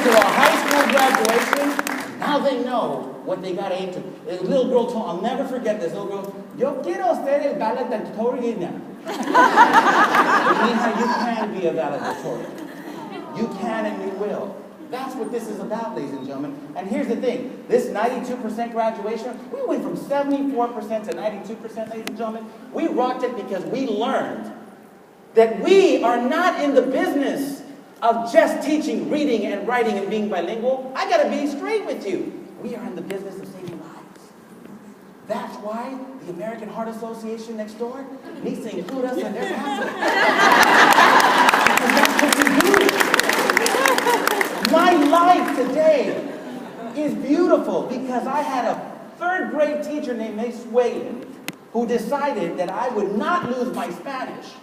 to a high school graduation. Now they know what they got into. A little girl told, I'll never forget this little girl, yo quiero ser el valedictorian. Mija, you can be a valedictorian. You can and you will. That's what this is about, ladies and gentlemen. And here's the thing. This 92% graduation, we went from 74% to 92%, ladies and gentlemen. We rocked it because we learned that we are not in the business of just teaching, reading, and writing, and being bilingual. I got to be straight with you. We are in the business of saving lives. That's why the American Heart Association next door needs to include us in their pathway. Because that's what we do. My life today is beautiful because I had a third grade teacher named Miss Whalen who decided that I would not lose my Spanish,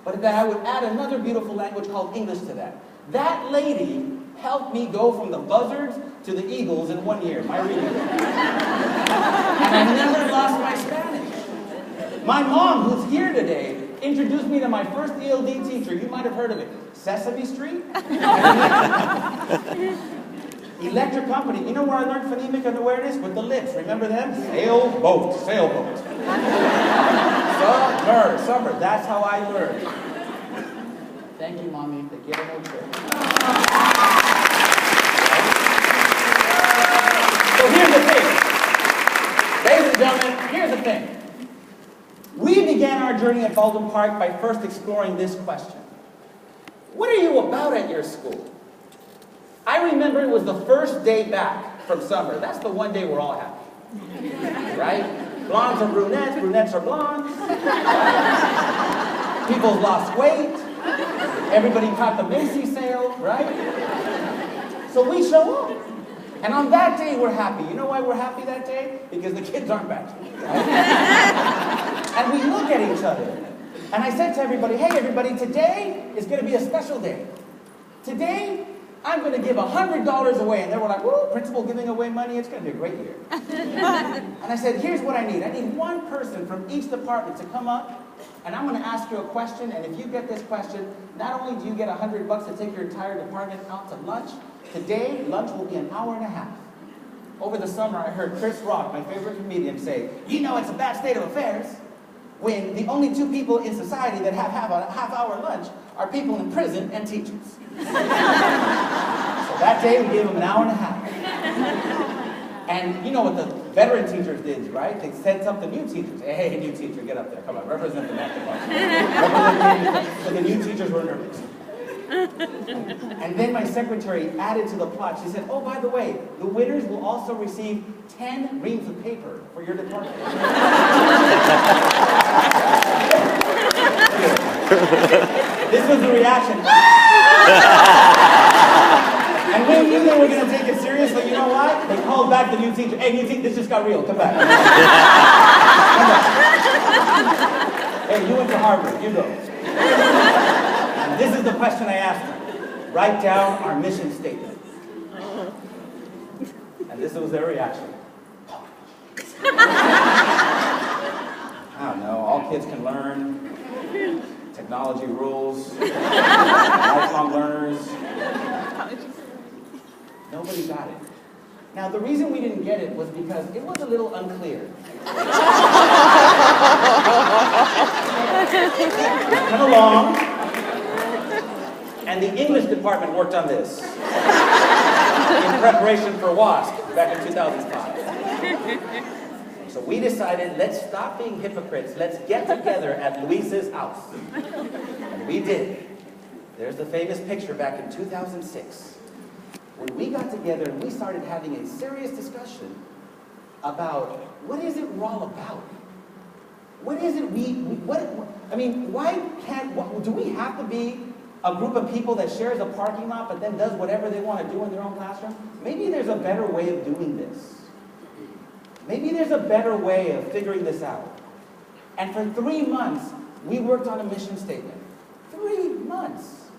but that I would add another beautiful language called English to that. That lady helped me go from the Buzzards to the Eagles in 1 year, my reading. And I never lost my Spanish. My mom, who's here today, introduced me to my first ELD teacher. You might have heard of it. Sesame Street? Electric Company. You know where I learned phonemic awareness? With the lips. Remember them? Sailboat. Sailboat. Summer. That's how I learned. Thank you, Mommy. Te quiero mucho. So here's the thing. Ladies and gentlemen, here's the thing. We began our journey at Baldwin Park by first exploring this question. What are you about at your school? I remember it was the first day back from summer. That's the one day we're all happy. Right? Blondes are brunettes, brunettes are blondes. People lost weight. Everybody caught the Macy's sale, right? So we show up. And on that day, we're happy. You know why we're happy that day? Because the kids aren't back. Right? And we look at each other. And I said to everybody, hey, everybody, today is going to be a special day. Today, I'm going to give $100 away. And they were like, woo, principal giving away money. It's going to be a great year. And I said, here's what I need. I need one person from each department to come up. And I'm going to ask you a question. And if you get this question, not only do you get $100 to take your entire department out to lunch, today, lunch will be an hour and a half. Over the summer, I heard Chris Rock, my favorite comedian, say, you know it's a bad state of affairs when the only two people in society that have a half-hour lunch are people in prison and teachers. So that day, we gave them an hour and a half. And you know what the veteran teachers did, right? They sent up the new teachers. Hey, new teacher, get up there. Come on, represent the math department. So the new teachers were nervous. And then my secretary added to the plot. She said, oh, by the way, the winners will also receive 10 reams of paper for your department. This was the reaction. And we knew they were going to take it serious, but you know what? They called back the new teacher. Hey, new teacher, this just got real. Come back. Come back. Hey, you went to Harvard. You go. And this is the question I asked them. Write down our mission statement. And this was their reaction. I don't know. All kids can learn. Technology rules. Lifelong learners. Nobody got it. Now, the reason we didn't get it was because it was a little unclear. Come along. And the English department worked on this in preparation for WASP back in 2005. So we decided, let's stop being hypocrites. Let's get together at Luis's house. And we did. There's the famous picture back in 2006. When we got together and we started having a serious discussion about what is it we're all about? What is it why can't, do we have to be a group of people that shares a parking lot but then does whatever they want to do in their own classroom? Maybe there's a better way of doing this. Maybe there's a better way of figuring this out. And for 3 months, we worked on a mission statement. 3 months.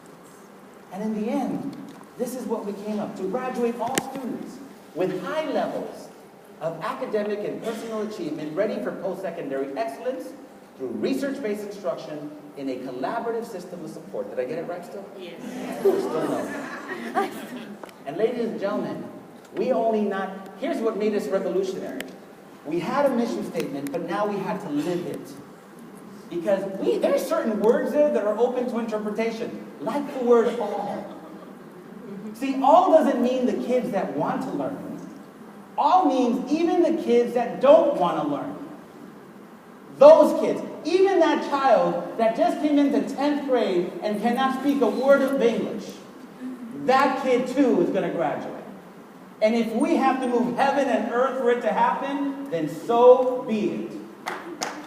And in the end, this is what we came up to graduate all students with high levels of academic and personal achievement ready for post-secondary excellence through research-based instruction in a collaborative system of support. Did I get it right still? Yes. Still no. And ladies and gentlemen, here's what made us revolutionary. We had a mission statement, but now we had to live it. Because there's certain words there that are open to interpretation, like the word all. See, all doesn't mean the kids that want to learn. All means even the kids that don't want to learn. Those kids, even that child that just came into 10th grade and cannot speak a word of English, that kid too is going to graduate. And if we have to move heaven and earth for it to happen, then so be it.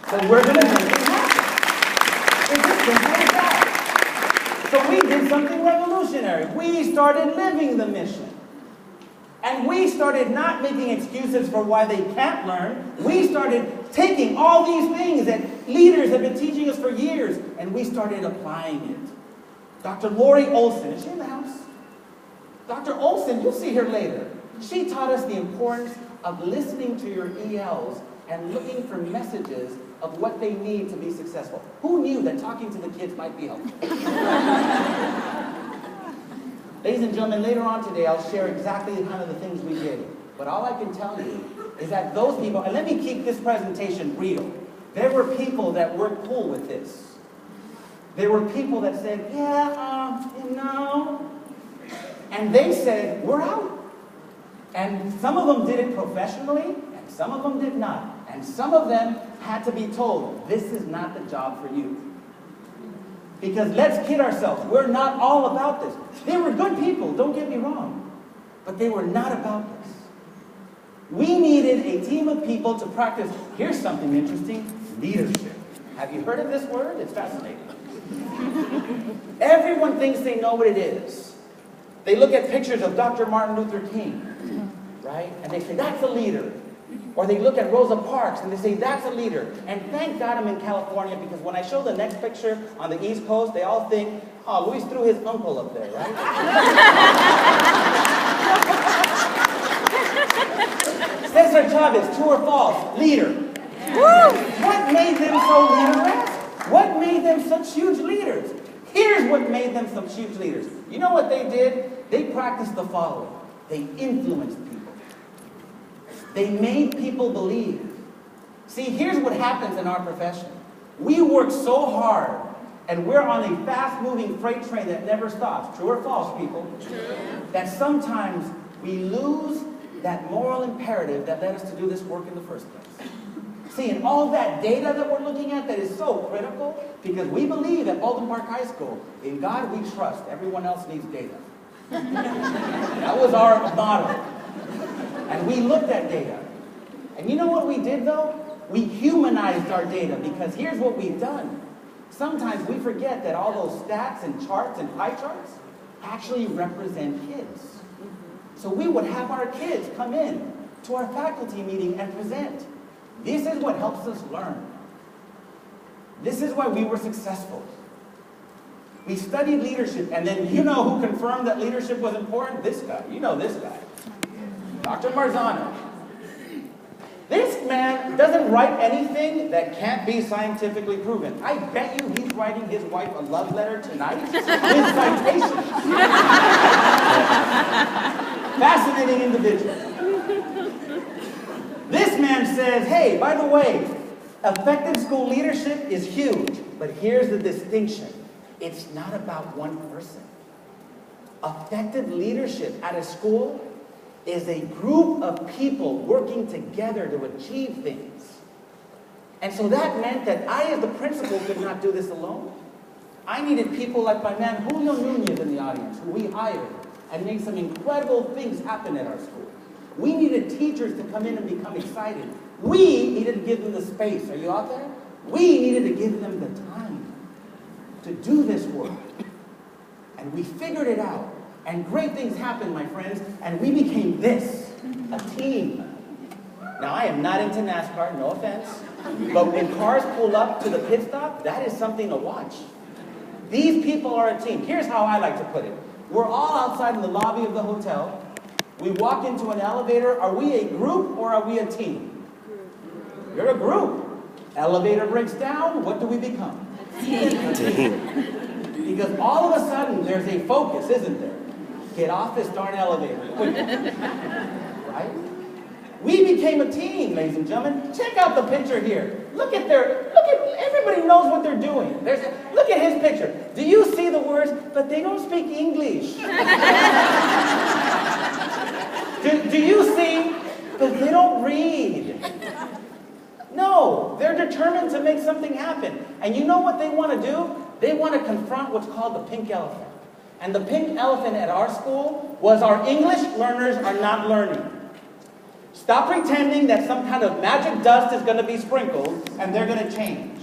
So we're going to make it happen. It's as simple as that. So we did something revolutionary. We started living the mission. And we started not making excuses for why they can't learn. We started taking all these things that leaders have been teaching us for years, and we started applying it. Dr. Lori Olson, is she in the house? Dr. Olson, you'll see her later. She taught us the importance of listening to your ELs and looking for messages of what they need to be successful. Who knew that talking to the kids might be helpful? Ladies and gentlemen, later on today, I'll share exactly the kind of the things we did. But all I can tell you is that those people, and let me keep this presentation real. There were people that were cool with this. There were people that said, yeah, and they said, we're out. And some of them did it professionally, and some of them did not. And some of them had to be told, this is not the job for you. Because let's kid ourselves, we're not all about this. They were good people, don't get me wrong. But they were not about this. We needed a team of people to practice, here's something interesting, leadership. Have you heard of this word? It's fascinating. Everyone thinks they know what it is. They look at pictures of Dr. Martin Luther King, right? And they say, that's a leader. Or they look at Rosa Parks and they say, that's a leader. And thank God I'm in California, because when I show the next picture on the East Coast, they all think, oh, Luis threw his uncle up there, right? Cesar Chavez, true or false? Leader. What made them so leader-esque? What made them such huge leaders? Here's what made them some huge leaders. You know what they did? They practiced the following. They influenced people. They made people believe. See, here's what happens in our profession. We work so hard, and we're on a fast-moving freight train that never stops. True or false, people? True. That sometimes we lose that moral imperative that led us to do this work in the first place. See, and all that data that we're looking at that is so critical, because we believe at Baldwin Park High School, in God we trust, everyone else needs data. That was our motto. And we looked at data. And you know what we did, though? We humanized our data, because here's what we've done. Sometimes we forget that all those stats and charts and pie charts actually represent kids. So we would have our kids come in to our faculty meeting and present. This is what helps us learn. This is why we were successful. We studied leadership, and then you know who confirmed that leadership was important? This guy. You know this guy. Dr. Marzano. This man doesn't write anything that can't be scientifically proven. I bet you he's writing his wife a love letter tonight with citations. Fascinating individual. This man says, hey, by the way, effective school leadership is huge, but here's the distinction. It's not about one person. Effective leadership at a school is a group of people working together to achieve things. And so that meant that I, as the principal, could not do this alone. I needed people like my man Julio Nunez in the audience, who we hired and made some incredible things happen at our school. We needed teachers to come in and become excited. We needed to give them the space. Are you out there? We needed to give them the time to do this work. And we figured it out. And great things happened, my friends, and we became this, a team. Now, I am not into NASCAR, no offense, but when cars pull up to the pit stop, that is something to watch. These people are a team. Here's how I like to put it. We're all outside in the lobby of the hotel. We walk into an elevator. Are we a group or are we a team? You're a group. Elevator breaks down, what do we become? A team. Because all of a sudden, there's a focus, isn't there? Get off this darn elevator quickly. Right? We became a team, ladies and gentlemen. Check out the picture here. Look at everybody knows what they're doing. Look at his picture. Do you see the words? But they don't speak English. do you see? But they don't read. No, they're determined to make something happen. And you know what they want to do? They want to confront what's called the pink elephant. And the pink elephant at our school was our English learners are not learning. Stop pretending that some kind of magic dust is going to be sprinkled and they're going to change.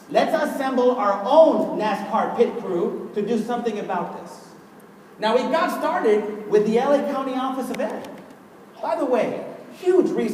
Let's assemble our own NASCAR pit crew to do something about this. Now, we got started with the LA County Office of Ed. By the way, huge resource.